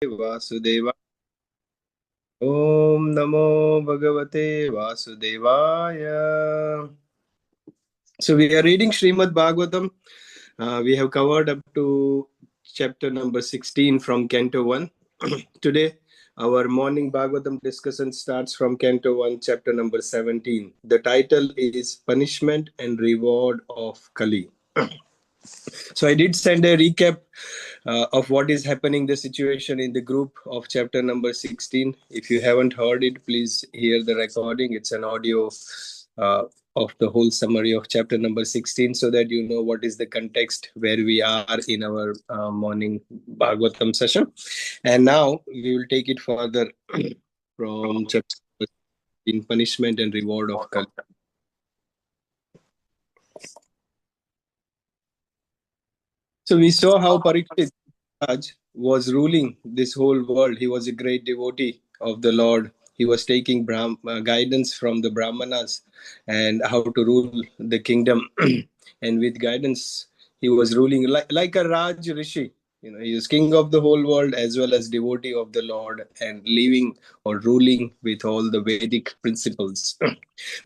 Vasudeva. Om Namo Bhagavate Vasudevaya. So we are reading Srimad Bhagavatam. We have covered up to chapter number 16 from Canto 1. Today, our morning Bhagavatam discussion starts from Canto 1, chapter number 17. The title is Punishment and Reward of Kali. So I did send a recap of what is happening, the situation in the group of chapter number 16. If you haven't heard it, please hear the recording. It's an audio of the whole summary of chapter number 16, so that you know what is the context where we are in our morning Bhagavatam session. And now we will take it further from chapter 16, Punishment and Reward of Kali. So we saw how Parikshit was ruling this whole world. He was a great devotee of the Lord. He was taking guidance from the Brahmanas and how to rule the kingdom. And with guidance, he was ruling like a Raj Rishi. He was king of the whole world as well as devotee of the Lord and living or ruling with all the Vedic principles.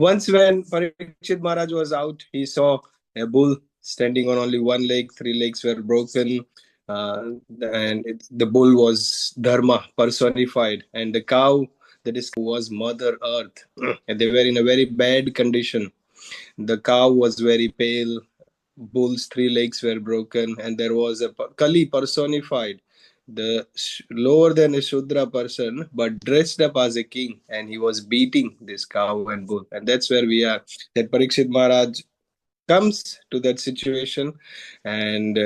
Once when Parikshit Maharaj was out, he saw a bull standing on only one leg, three legs were broken, and the bull was dharma personified, and the cow that is was Mother Earth, and they were in a very bad condition. The cow was very pale, bull's three legs were broken, and there was a Kali personified, the lower than a Sudra person, but dressed up as a king, and he was beating this cow and bull. And that's where we are. That Parikshit Maharaj comes to that situation, and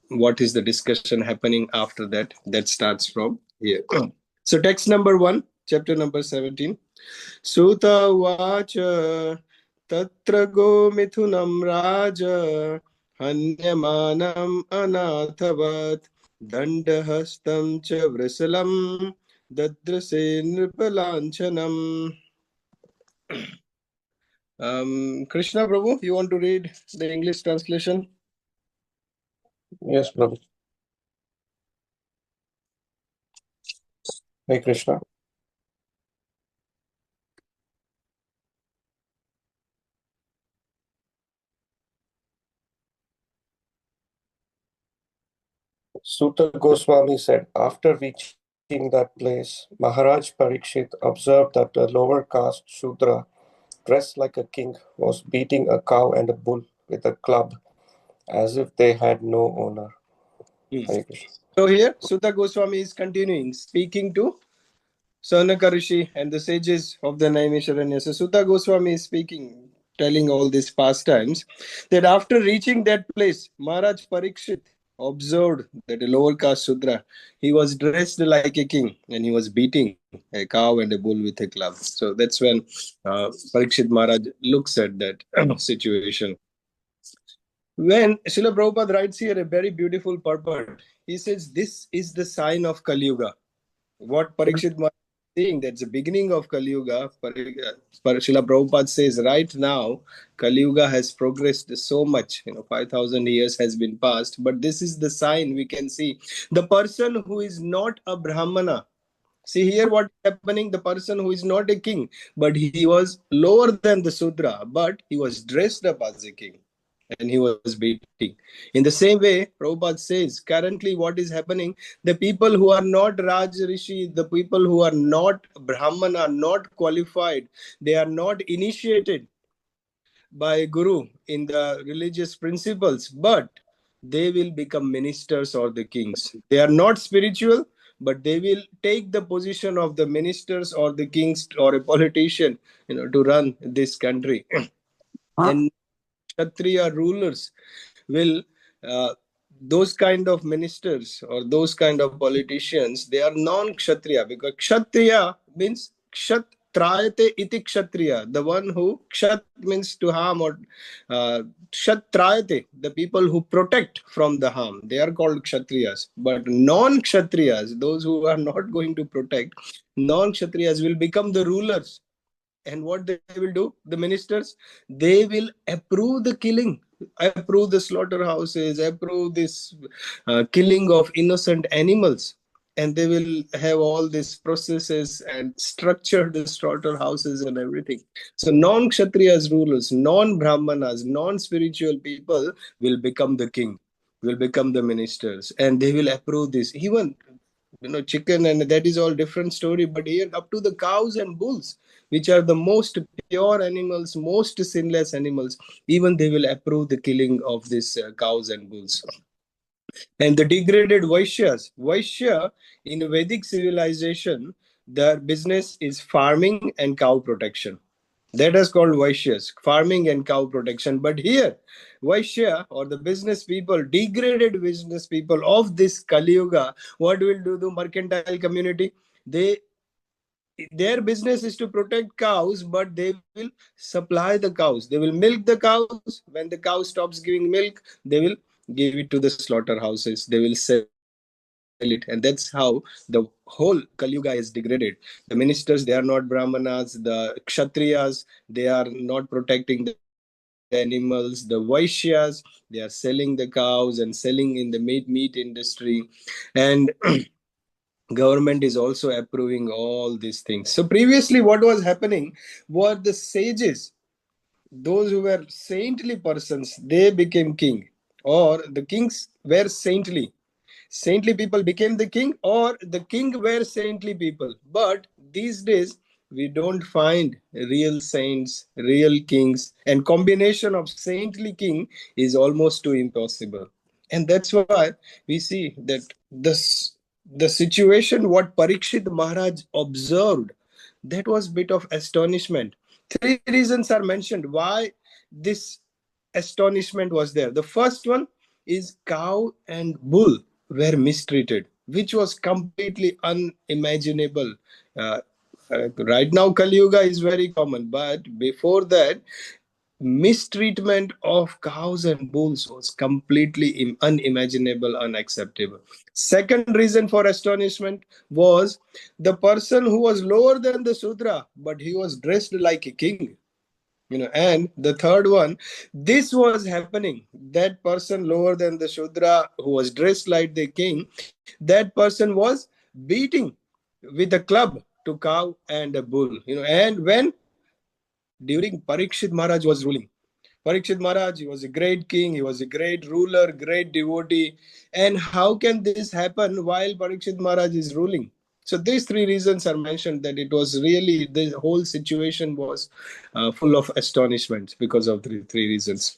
what is the discussion happening after that? That starts from here. So, text number 1, chapter number 17. Suta vacha tatra go mithunam raja hanyamanam anathavat dandahastam cha vrisalam dadrase nripalanchanam. Krishna Prabhu, you want to read the English translation? Yes, Prabhu. Hey, Krishna. Sutta Goswami said, after reaching that place, Maharaj Parikshit observed that the lower caste Sudra, dressed like a king, was beating a cow and a bull with a club as if they had no owner. Hare Krishna. So here, Sutta Goswami is continuing, speaking to Sanaka Rishi and the sages of the Naimisharanya. So Sutta Goswami is speaking, telling all these pastimes, that after reaching that place, Maharaj Parikshit observed that a lower caste Sudra, he was dressed like a king and he was beating a cow and a bull with a club. So that's when Parikshit Maharaj looks at that situation. When Srila Prabhupada writes here a very beautiful purport, he says this is the sign of Kaliyuga. What Parikshit Maharaj is saying, that's the beginning of Kaliyuga. Srila Prabhupada says right now, Kaliyuga has progressed so much. 5,000 years has been passed. But this is the sign we can see. The person who is not a Brahmana, see here what is happening, the person who is not a king, but he was lower than the Sudra, but he was dressed up as a king and he was beating. In the same way, Prabhupada says, currently what is happening, the people who are not Raj Rishi, the people who are not Brahmana, not qualified, they are not initiated by Guru in the religious principles, but they will become ministers or the kings. They are not spiritual, but they will take the position of the ministers or the kings or a politician, to run this country. And Kshatriya rulers will, those kind of ministers or those kind of politicians, they are non-Kshatriya, because Kshatriya means Kshat Trayate iti Kshatriya, the one who Kshat means to harm, or Kshat Trayate, the people who protect from the harm, they are called Kshatriyas. But non-Kshatriyas, those who are not going to protect, non-Kshatriyas will become the rulers. And what they will do, the ministers, they will approve the killing, approve the slaughterhouses, approve this killing of innocent animals. and they will have all these processes and structure the slaughterhouses and everything. So non-kshatriyas rulers, non-brahmanas, non-spiritual people will become the king, will become the ministers, and they will approve this. Even chicken, and that is all different story, but here up to the cows and bulls, which are the most pure animals, most sinless animals, even they will approve the killing of these cows and bulls. And the degraded Vaishya in Vedic civilization, their business is farming and cow protection. That is called Vaishyas, farming and cow protection. But here, Vaishya or the business people, degraded business people of this Kaliyuga, what will do the mercantile community? They their business is to protect cows, but they will supply the cows. They will milk the cows. When the cow stops giving milk, they will give it to the slaughterhouses. They will sell it, and that's how the whole Kaliyuga is degraded. The ministers, they are not Brahmanas. The Kshatriyas, they are not protecting the animals. The Vaishyas, they are selling the cows and selling in the meat industry, and government is also approving all these things. So previously what was happening were the sages, those who were saintly persons, they became king, or the kings were saintly. Saintly people became the king, or the king were saintly people. But these days we don't find real saints, real kings, and combination of saintly king is almost too impossible. And that's why we see that the situation what Parikshit Maharaj observed, that was bit of astonishment. Three reasons are mentioned why this astonishment was there. The first one is cow and bull were mistreated, which was completely unimaginable. Uh, right now, Kali Yuga is very common, but before that, mistreatment of cows and bulls was completely unimaginable, unacceptable. Second reason for astonishment was the person who was lower than the Sudra, but he was dressed like a king. And the third one, this was happening. That person lower than the Shudra who was dressed like the king, that person was beating with a club to cow and a bull. And when during Parikshit Maharaj was ruling, Parikshit Maharaj, he was a great king, he was a great ruler, great devotee. And how can this happen while Parikshit Maharaj is ruling? So these three reasons are mentioned, that it was really, the whole situation was full of astonishment because of the three reasons.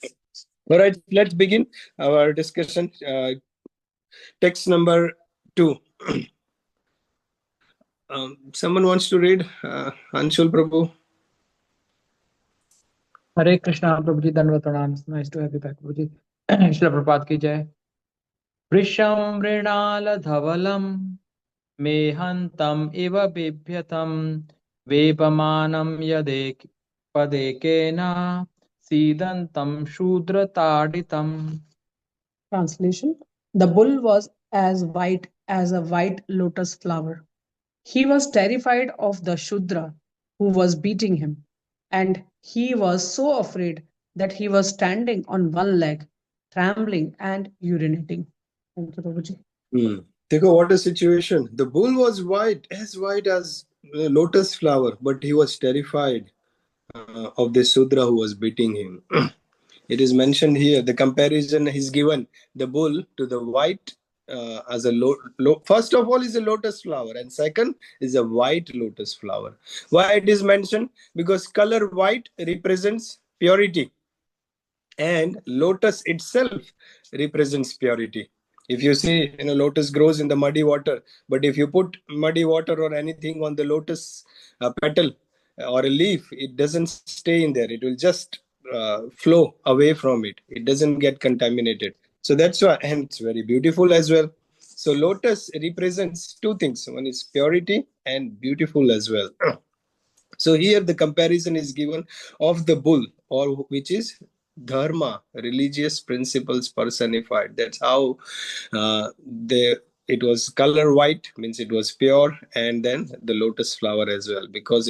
All right, let's begin our discussion. Text number 2. Someone wants to read? Anshul Prabhu. Hare Krishna, Prabhuji, Dandavat Pranam. Nice to have you back, Prabhuji. Shri Prabhupada ki jai. Vrisham Vrinala Dhavalam Mehantam Iva Bibhyatam Vepamanam Yadek Padekena Sidantam Shudra Taditam. Translation: The bull was as white as a white lotus flower. He was terrified of the Shudra who was beating him, and he was so afraid that he was standing on one leg, trembling and urinating. Thank you, Prabhuji. Dekho, what a situation. The bull was white as a lotus flower, but he was terrified of the Sudra who was beating him. It is mentioned here, the comparison is given, the bull to the white as a first of all is a lotus flower, and second is a white lotus flower. Why it is mentioned? Because color white represents purity, and lotus itself represents purity. If you see, lotus grows in the muddy water, but if you put muddy water or anything on the lotus petal or a leaf, it doesn't stay in there. It will just flow away from it. It doesn't get contaminated. So that's why, and it's very beautiful as well. So lotus represents two things. One is purity and beautiful as well. So here the comparison is given of the bull, or which is dharma, religious principles personified. That's how it was color white, means it was pure, and then the lotus flower as well, because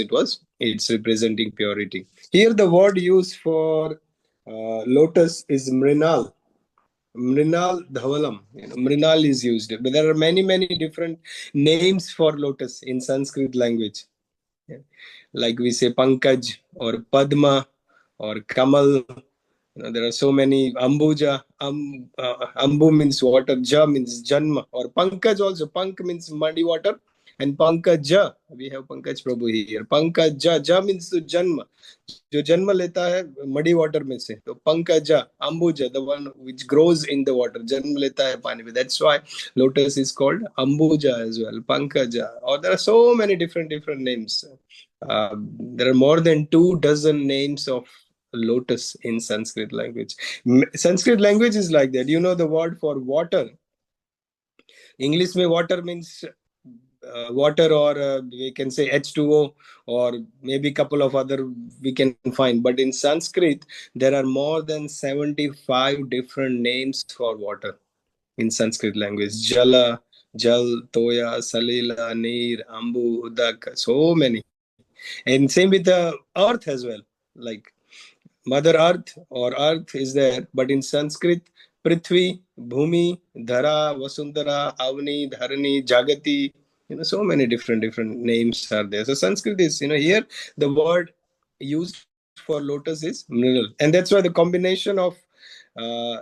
it's representing purity. Here the word used for lotus is mrinal. Mrinal Dhavalam. Mrinal is used. But there are many, many different names for lotus in Sanskrit language. Yeah. Like we say Pankaj or Padma or Kamal. There are so many. Ambuja. Ambu means water. Ja means Janma. Or Pankaj also. Pank means muddy water. And Pankaja, we have Pankaj Prabhu here. Pankaja, Ja means to Janma. जो जन्म लेता है muddy water में से तो Pankaja Ambuja the one which grows in the water जन्म लेता है पानी में that's why lotus is called ambuja as well pankaja or there are so many different names there are more than 2 dozen names of lotus in Sanskrit language. Sanskrit language is like that. The word for water. English में water means water or we can say H2O or maybe couple of other we can find. But in Sanskrit, there are more than 75 different names for water in Sanskrit language. Jala, Jal, Toya, Salila, Neer, Ambu, Udak, so many. And same with the earth as well. Like Mother Earth or Earth is there, but in Sanskrit, Prithvi, Bhumi, Dhara, Vasundhara, Avni, Dharani, Jagati, so many different names are there. So Sanskrit is, here the word used for lotus is mineral. And that's why the combination of uh,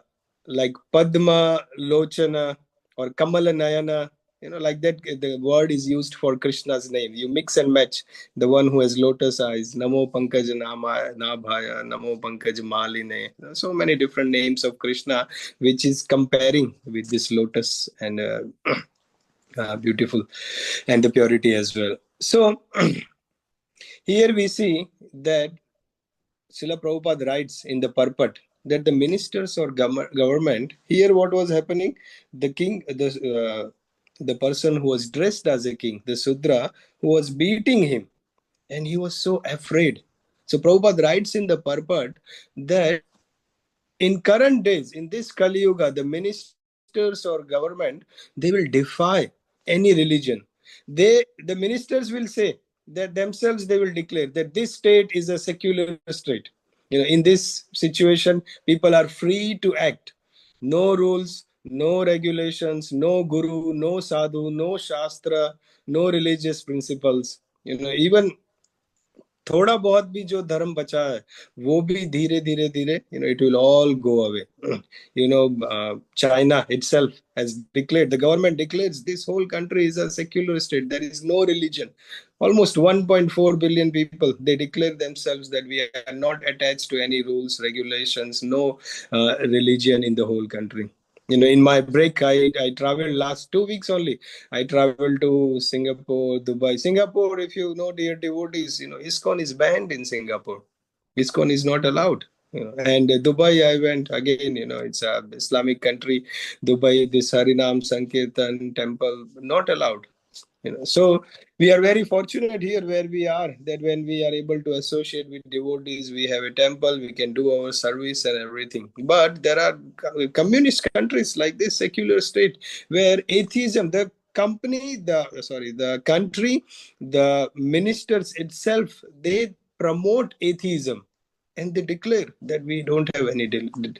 like Padma, Lochana or Kamala Nayana, like that, the word is used for Krishna's name. You mix and match the one who has lotus eyes, Namo Pankaj Nabhaya, Namo Pankaj Maline. So many different names of Krishna, which is comparing with this lotus and beautiful and the purity as well. So here we see that Srila Prabhupada writes in the purport that the ministers or government, here what was happening, the king, the person who was dressed as a king, the Sudra, who was beating him, and he was so afraid. So Prabhupada writes in the purport that in current days, in this Kaliyuga, the ministers or government, they will defy any religion. The ministers will say that themselves they will declare that this state is a secular state. In this situation, people are free to act. No rules, no regulations, no guru, no sadhu, no shastra, no religious principles. Even थोड़ा बहुत भी जो धर्म बचा है वो भी धीरे धीरे धीरे it will all go away. China itself has declared, the government declares this whole country is a secular state, there is no religion. Almost 1.4 billion people, they declare themselves that we are not attached to any rules, regulations, no religion in the whole country. In my break, I traveled last 2 weeks only. I traveled to Singapore, Dubai. Singapore, if you know, dear devotees, ISKCON is banned in Singapore. ISKCON is not allowed. And Dubai, I went again. It's a Islamic country. Dubai, this Harinam Sankirtan temple, not allowed. So we are very fortunate here where we are, that when we are able to associate with devotees, we have a temple, we can do our service and everything. But there are communist countries like this secular state where atheism, the country, the ministers itself, they promote atheism and they declare that we don't have any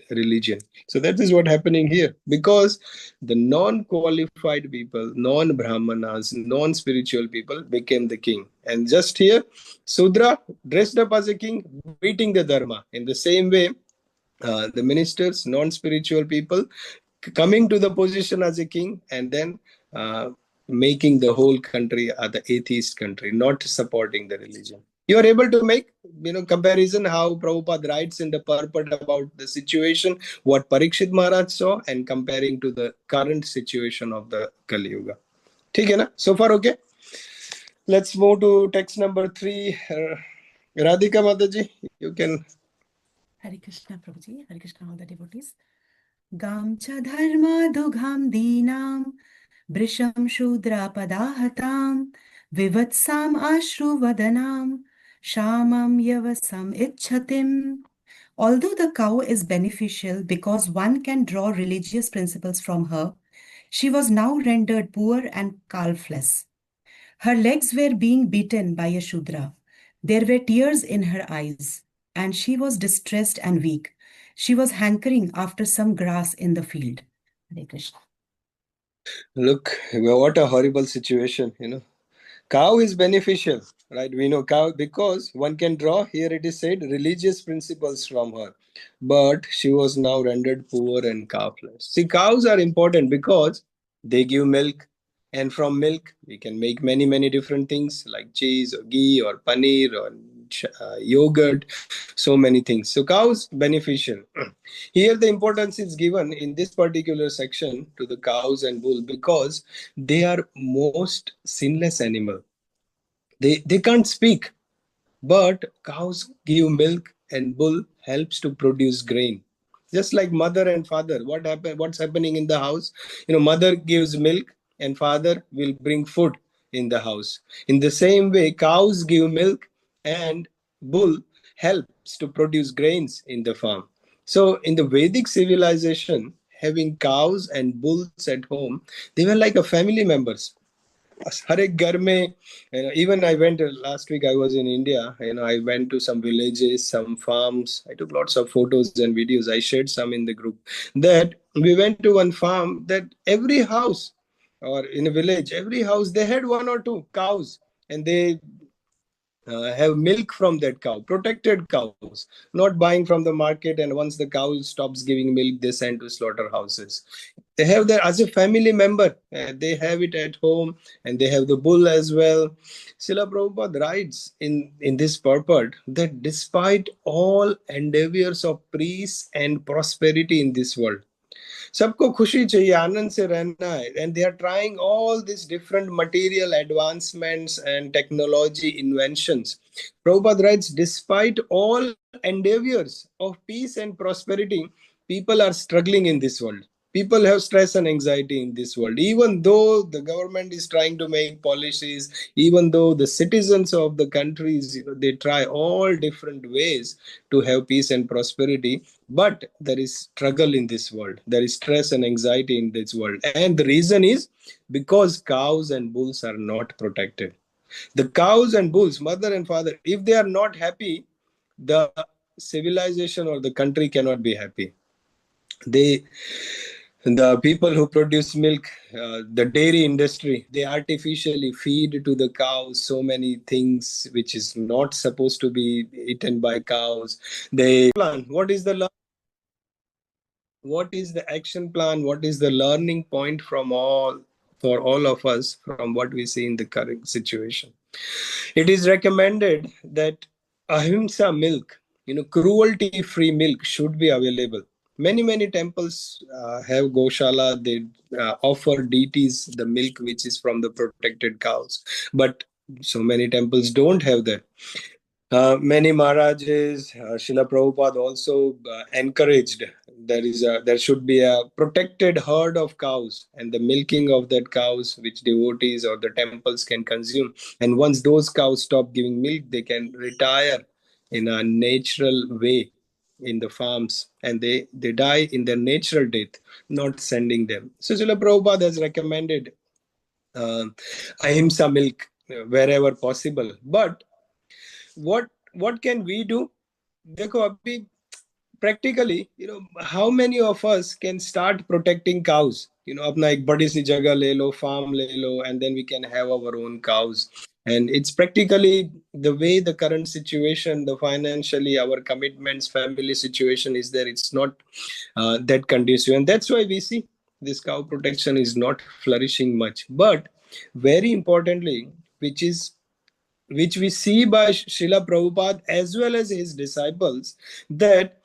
religion. So that is what happening here, because the non-qualified people, non-brahmanas, non-spiritual people became the king. And just here, Sudra dressed up as a king, beating the dharma. In the same way, the ministers, non-spiritual people, coming to the position as a king, and then making the whole country the atheist country, not supporting the religion. You are able to make comparison how Prabhupada writes in the purport about the situation, what Parikshit Maharaj saw, and comparing to the current situation of the Kali Yuga. ठीक है ना? So far okay? Let's move to text number 3. Radhika Mataji, you can. Hare Krishna Prabhuji, Hare Krishna all the devotees. Gam cha dharma dugham dinam brisham shudra padahatam vivatsam ashru vadanam shamam yavasam ichhatim. Although the cow is beneficial because one can draw religious principles from her, she was now rendered poor and calfless. Her legs were being beaten by a Shudra. There were tears in her eyes, and she was distressed and weak. she was hankering after some grass in the field. Hare Krishna. Look, what a horrible situation, Cow is beneficial, right? We know cow because one can draw, here it is said, religious principles from her. But she was now rendered poor and cowless. See, cows are important because they give milk. And from milk, we can make many, many different things like cheese or ghee or paneer or yogurt, so many things. So, cows beneficial. Here, the importance is given in this particular section to the cows and bull because they are most sinless animal. They can't speak, but cows give milk and bull helps to produce grain. Just like mother and father, what's happening in the house? Mother gives milk and father will bring food in the house. In the same way, cows give milk and bull helps to produce grains in the farm. So in the Vedic civilization, having cows and bulls at home, they were like a family members. हर एक घर में, even I went last week, I was in India, I went to some villages, some farms. I took lots of photos and videos. I shared some in the group that we went to one farm that every house, or in a village, every house they had one or two cows, and they have milk from that cow, protected cows, not buying from the market. And once the cow stops giving milk, they send to slaughterhouses. They have that as a family member. They have it at home, and they have the bull as well. Srila Prabhupada writes in this purport that despite all endeavors of peace and prosperity in this world, सबको खुशी चाहिए, आनंद से रहना है, and they are trying all these different material advancements and technology inventions. Prabhupada writes, despite all endeavors of peace and prosperity, people are struggling in this world. People have stress and anxiety in this world. Even though the government is trying to make policies, even though the citizens of the countries, they try all different ways to have peace and prosperity, but there is struggle in this world. There is stress and anxiety in this world. And the reason is because cows and bulls are not protected. The cows and bulls, mother and father, if they are not happy, the civilization or the country cannot be happy. The people who produce milk, the dairy industry, they artificially feed to the cows so many things which is not supposed to be eaten by cows. They plan what is the action plan, what is the learning point for all of us from what we see in the current situation. It is recommended that ahimsa milk, cruelty free milk should be available. Many temples have goshala. They offer deities the milk which is from the protected cows, but so many temples don't have that. Many Maharajas, Srila Prabhupada also encouraged there should be a protected herd of cows, and the milking of that cows which devotees or the temples can consume. And once those cows stop giving milk, they can retire in a natural way in the farms, and they die in their natural death, not sending them. So Srila Prabhupada has recommended uh, ahimsa milk wherever possible. But what can we do? देखो अभी practically, how many of us can start protecting cows? अपना एक बड़ी सी जगह ले लो, farm ले लो, and then we can have our own cows. And it's practically the way the current situation, the financially, our commitments, family situation is there. It's not that conducive, and that's why we see this cow protection is not flourishing much. But very importantly, which we see by Srila Prabhupada as well as his disciples, that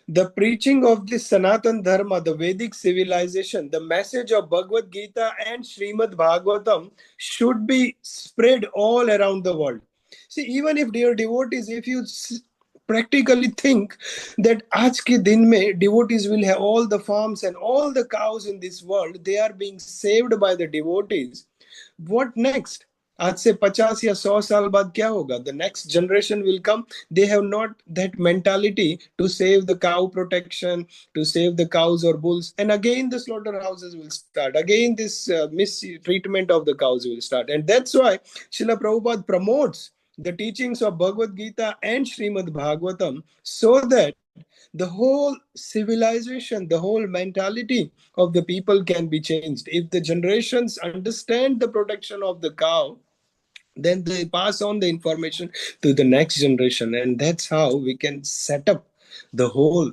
the preaching of this Sanatan Dharma, the Vedic civilization, the message of Bhagavad Gita and Srimad Bhagavatam should be spread all around the world. See, even if, dear devotees, if you practically think that आज के दिन में devotees will have all the farms and all the cows in this world, they are being saved by the devotees. What next? आज से 50 या 100 साल बाद क्या होगा? The next generation will come. They have not that mentality to save the cow protection, to save the cows or bulls. And again, the slaughterhouses will start. Again, this mistreatment of the cows will start. And that's why Srila Prabhupada promotes the teachings of Bhagavad Gita and Srimad Bhagavatam so that the whole civilization, the whole mentality of the people can be changed. If the generations understand the protection of the cow, then they pass on the information to the next generation, and that's how we can set up the whole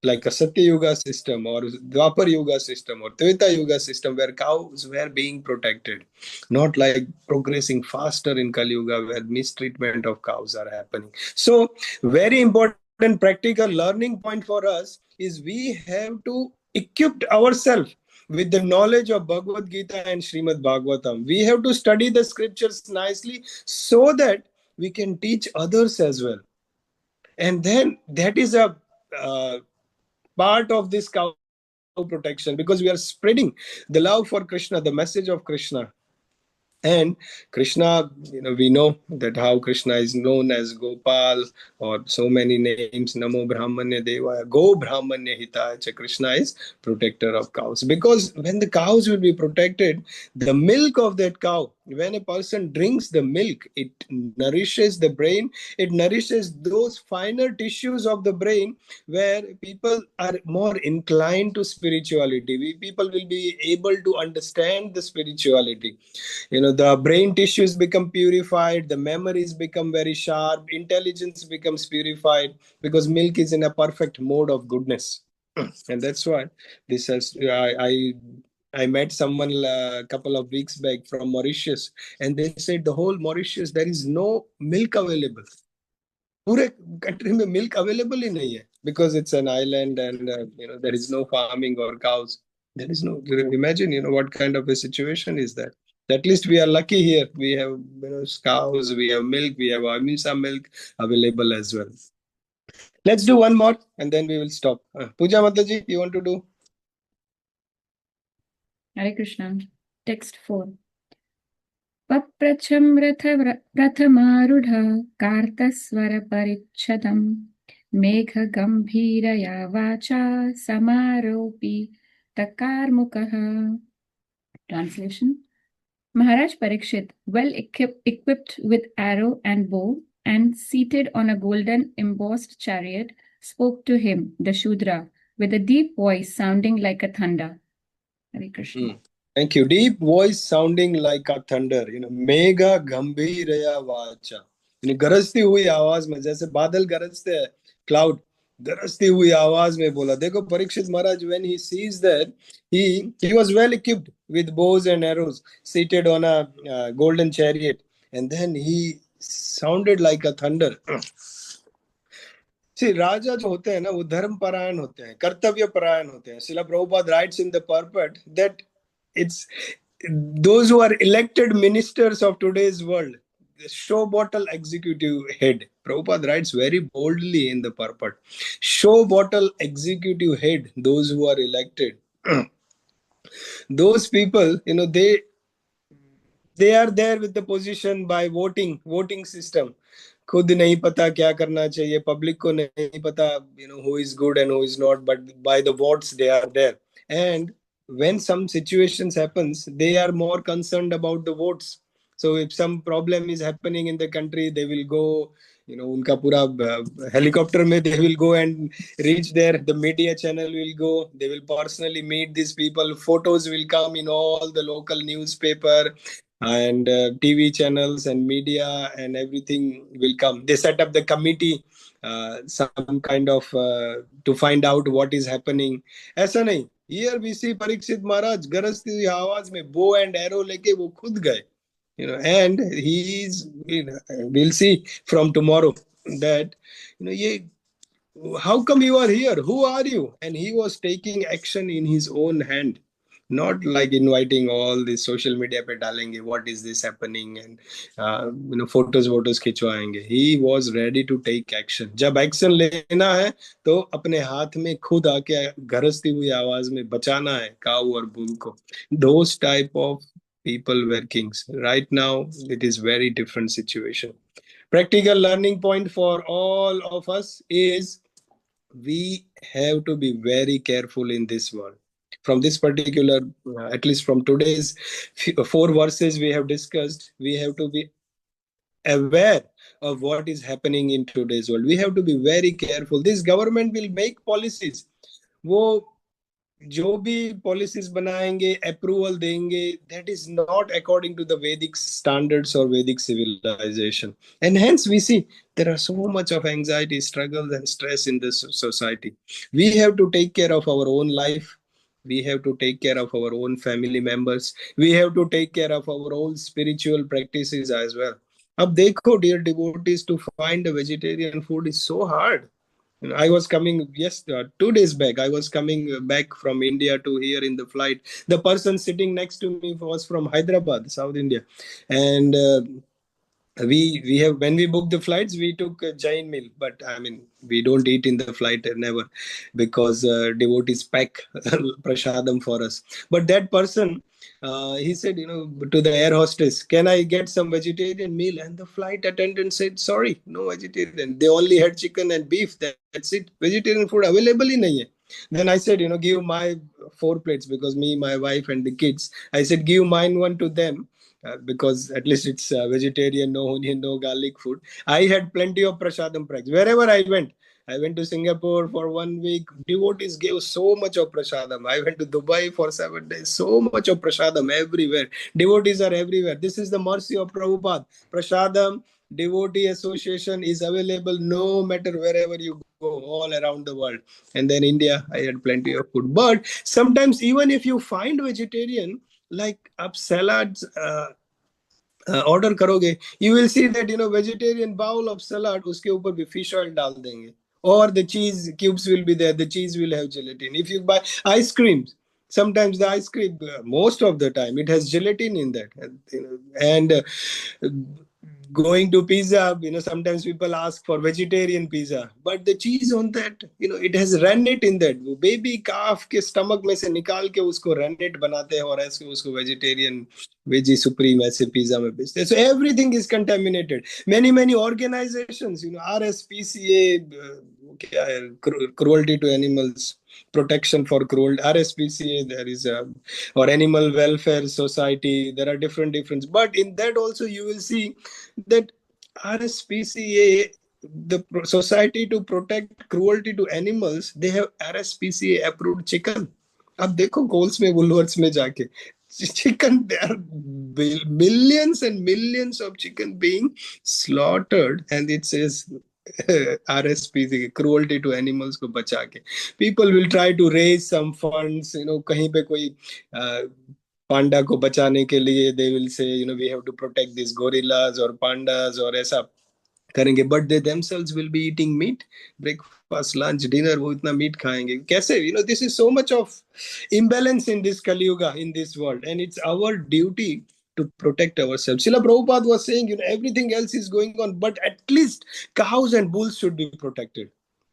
like a Satya Yuga system or Dwapar Yuga system or Treta Yuga system where cows were being protected, not like progressing faster in Kaliyuga where mistreatment of cows are happening. So, very important practical learning point for us is we have to equip ourselves with the knowledge of Bhagavad Gita and Srimad Bhagavatam. We have to study the scriptures nicely so that we can teach others as well. And then that is a part of this cow protection, because we are spreading the love for Krishna, the message of Krishna. And Krishna, we know that how Krishna is known as Gopal or so many names. Namo Brahmanya Devaya, Go Brahmanya Hitaya. Krishna is protector of cows. Because when the cows will be protected, the milk of that cow, when a person drinks the milk, it nourishes the brain. It nourishes those finer tissues of the brain where people are more inclined to spirituality. People will be able to understand the spirituality. The brain tissues become purified, the memories become very sharp, intelligence becomes purified, because milk is in a perfect mode of goodness. And that's why this has I met someone a couple of weeks back from Mauritius, and they said the whole Mauritius there is no milk available. पूरे country में milk available ही नहीं है, because it's an island and there is no farming or cows. There is no, imagine what kind of a situation is that. At least we are lucky here. We have cows, we have milk, we have Amisa milk available as well. Let's do one more and then we will stop. Pooja Mataji, you want to do? Hare Krishna. Text 4. Papracham rathamarudha kartasvara parichadam megha gambhiraya vacha samaropi takarmukaha. Translation. Maharaj Parikshit, well equipped with arrow and bow and seated on a golden embossed chariot, spoke to him, the Shudra, with a deep voice sounding like a thunder. Hare Krishna. Thank you. Deep voice sounding like a thunder. Mega gambhiraya vacha. गरजती हुई आवाज में, जैसे बादल गरजते हैं, cloud, गरजती हुई आवाज में बोला. देखो Parikshit Maharaj, when he sees that, he was well equipped with bows and arrows, seated on a golden chariot, and then he sounded like a thunder. See, राजा जो होते हैं ना, वो धर्म परायण होते हैं, कर्तव्य परायण होते हैं. Srila Prabhupada writes in the purport that it's those who are elected ministers of today's world, the show bottle executive head. Prabhupada writes very boldly in the purport, show bottle executive head, those who are elected. Those people, they are there with the position by voting system. खुद नहीं पता क्या करना चाहिए, public को नहीं पता who is good and who is not, but by the votes they are there. And when some situations happens, they are more concerned about the votes. So if some problem is happening in the country, they will go, उनका पूरा helicopter में they will go and reach there. The media channel will go, they will personally meet these people. Photos will come in all the local newspaper and TV channels and media, and everything will come. They set up the committee, some kind of to find out what is happening. ऐसा नहीं. Here we see Parikshit Maharaj गरजती हुई आवाज में bow and arrow लेके वो खुद गए. And he's, we'll see from tomorrow that, how come you are here? Who are you? And he was taking action in his own hand, not like inviting all the social media pe dalenge, what is this happening, and photos खिंचवाएंगे. He was ready to take action. जब action लेना है तो अपने हाथ में खुद आके गरजती हुई आवाज में बचाना है काऊ और बुल को. Those type of people were kings. Right now it is very different situation. Practical learning point for all of us is we have to be very careful in this world. From this particular, at least from today's 4 verses we have discussed, we have to be aware of what is happening in today's world. We have to be very careful. This government will make policies. वो जो भी policies बनाएंगे, approval देंगे, that is not according to the Vedic standards or Vedic civilization. And hence we see there are so much of anxiety, struggles and stress in this society. We have to take care of our own life. We have to take care of our own family members. We have to take care of our own spiritual practices as well. अब देखो, dear devotees, to find a vegetarian food is so hard. I was coming, yes, 2 days back. I was coming back from India to here in the flight. The person sitting next to me was from Hyderabad, South India, and we have, when we booked the flights, we took a Jain meal, but I mean we don't eat in the flight, never, because devotees pack prasadam for us. But that person, he said, to the air hostess, can I get some vegetarian meal? And the flight attendant said, sorry, no vegetarian. They only had chicken and beef. That's it. Vegetarian food available in nahi hai. Then I said, give my 4 plates, because me, my wife and the kids, I said, give mine one to them, because at least it's vegetarian, no onion, no garlic food. I had plenty of prasadam practice. Wherever I went, I went to Singapore for 1 week. Devotees gave so much of prasadam. I went to Dubai for 7 days. So much of prasadam everywhere. Devotees are everywhere. This is the mercy of Prabhupada. Prasadam, devotee association is available no matter wherever you go, all around the world. And then India, I had plenty of food. But sometimes even if you find vegetarian, like up salads, order करोगे, you will see that vegetarian bowl of salad, उसके ऊपर भी fish oil डाल देंगे, or the cheese cubes will be there, the cheese will have gelatin. If you buy ice creams, sometimes the ice cream, most of the time it has gelatin in that. And going to pizza, sometimes people ask for vegetarian pizza, but the cheese on that, it has rennet in that. वो baby calf के stomach में से निकाल के उसको rennet बनाते हैं और ऐसे उसको vegetarian veggie supreme ऐसे pizza में बेचते हैं. So everything is contaminated. Many organizations, RSPCA, क्या है, cruelty to animals, protection for cruelty, RSPCA, there is a, or animal welfare society, there are different, but in that also you will see that RSPCA, the society to protect cruelty to animals, they have RSPCA approved chicken. अब देखो goals में, वुलवर्स में जाके chicken, there are millions and millions of chicken being slaughtered, and it says RSPCA, cruelty to animals को बचा के. People will try to raise some funds, कहीं पे कोई पांडा को बचाने के लिए, they will say, we have to protect these gorillas or pandas or ऐसा करेंगे, but they themselves will be eating meat, breakfast, lunch, dinner, वो इतना meat खाएंगे कैसे? This is so much of imbalance in this Kaliyuga, in this world, and it's our duty to protect ourselves. Srila Prabhupada was saying, everything else is going on, but at least cows and bulls should be protected,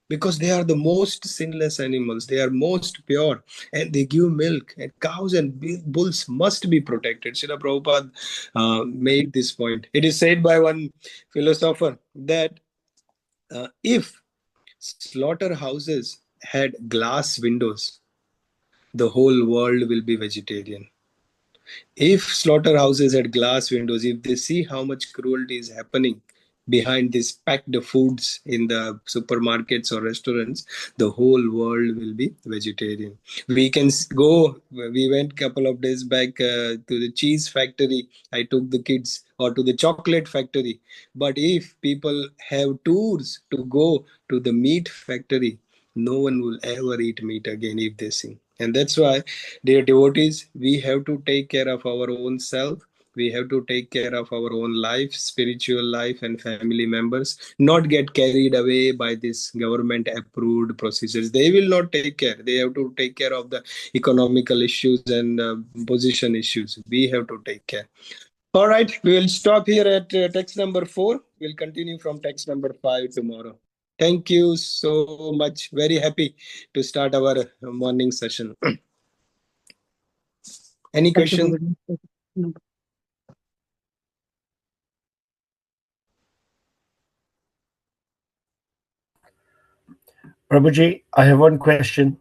because they are the most sinless animals. They are most pure and they give milk. And cows and bulls must be protected. Srila Prabhupada made this point. It is said by one philosopher that if slaughterhouses had glass windows, the whole world will be vegetarian. If slaughterhouses had glass windows, if they see how much cruelty is happening behind these packed foods in the supermarkets or restaurants, the whole world will be vegetarian. We can go, we went a couple of days back to the cheese factory. I took the kids, or to the chocolate factory. But if people have tours to go to the meat factory, no one will ever eat meat again if they see. And that's why, dear devotees, we have to take care of our own self. We have to take care of our own life, spiritual life, and family members. Not get carried away by this government approved procedures. They will not take care. They have to take care of the economical issues and position issues. We have to take care. All right, we will stop here at text number 4. We'll continue from text number 5 tomorrow. Thank you so much. Very happy to start our morning session. Any questions? Prabhuji, I have one question.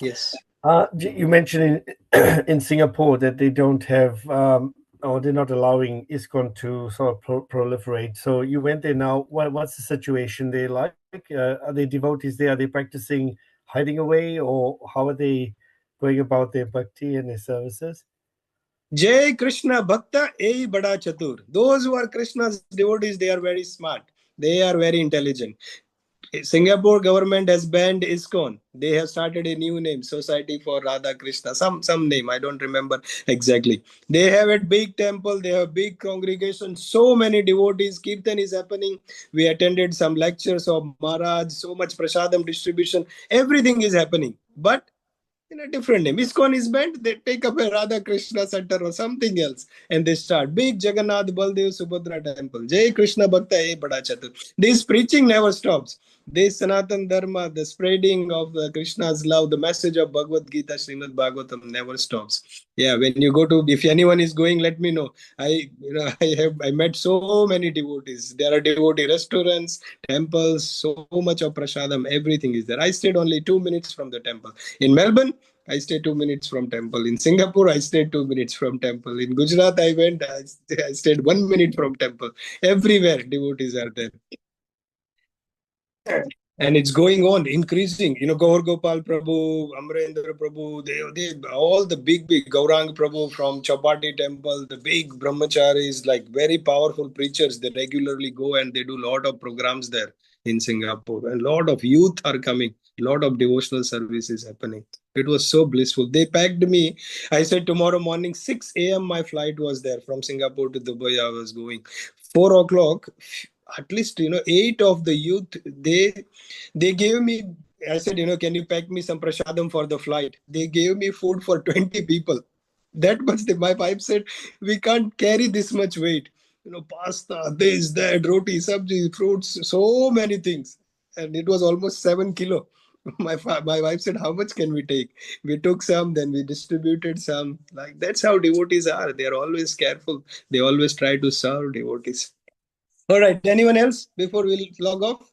Yes. You mentioned in Singapore that they don't have or they're not allowing ISKCON to sort of proliferate. So you went there now. What's the situation there like? Are they devotees there? Are they practicing hiding away, or how are they going about their bhakti and their services? Jai Krishna Bhakta Ei Bada Chatur. Those who are Krishna's devotees, they are very smart. They are very intelligent. Singapore government has banned ISKCON. They have started a new name, Society for Radha Krishna, some name, I don't remember exactly. They have a big temple, they have big congregation, so many devotees, kirtan is happening. We attended some lectures of Maharaj, so much prasadam distribution, everything is happening. But in a different name. ISKCON is banned, they take up a Radha Krishna center or something else and they start big Jagannath Baldev Subhadra temple. Jai Krishna Bhakta Ei Bada Chatur. This preaching never stops. This Sanatan Dharma, the spreading of Krishna's love, the message of Bhagavad Gita, Srimad Bhagavatam never stops. Yeah, when you go to, if anyone is going, let me know. I met so many devotees. There are devotee restaurants, temples, so much of prasadam, everything is there. I stayed only 2 minutes from the temple. In Melbourne, I stayed 2 minutes from temple. In Singapore, I stayed 2 minutes from temple. In Gujarat, I stayed 1 minute from temple. Everywhere, devotees are there. And it's going on, increasing. Gaur Gopal Prabhu, Amrendra Prabhu, they all the big Gaurang Prabhu from Chapati temple, the big brahmacharis, like very powerful preachers. They regularly go and they do a lot of programs there in Singapore. And a lot of youth are coming, a lot of devotional services happening. It was so blissful. They packed me. I said tomorrow morning, 6 a.m. my flight was there from Singapore to Dubai. I was going. 4 o'clock, at least 8 of the youth, they gave me, I said, can you pack me some prasadam for the flight? They gave me food for 20 people. That much. My wife said, we can't carry this much weight. Pasta, this, that, roti, sabji, fruits, so many things. And it was almost 7 kilo. My wife said, how much can we take? We took some, then we distributed some. Like, that's how devotees are. They are always careful. They always try to serve devotees. All right. Anyone else before we log off?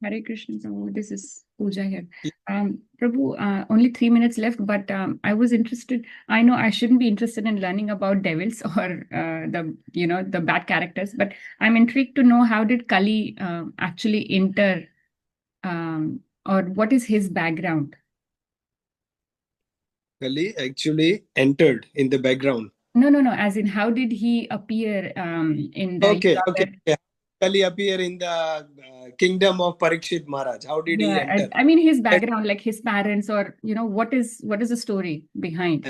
Hare Krishna, Prabhu. This is Pooja here. Prabhu, only 3 minutes left, but I was interested. I know I shouldn't be interested in learning about devils or the bad characters, but I'm intrigued to know, how did Kali actually enter, or what is his background? Kali actually entered in the background. No. As in, how did he appear in the? Okay. Kali appear in the kingdom of Parikshit Maharaj. How did he enter? I mean, his background, like his parents, or what is the story behind?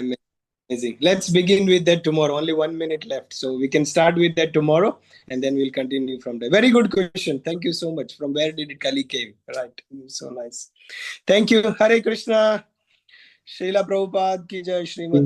Amazing. Let's begin with that tomorrow. Only 1 minute left, so we can start with that tomorrow, and then we'll continue from there. Very good question. Thank you so much. From where did Kali came? Right. So nice. Thank you. Hare Krishna. Srila Prabhupada ki jai. Srimad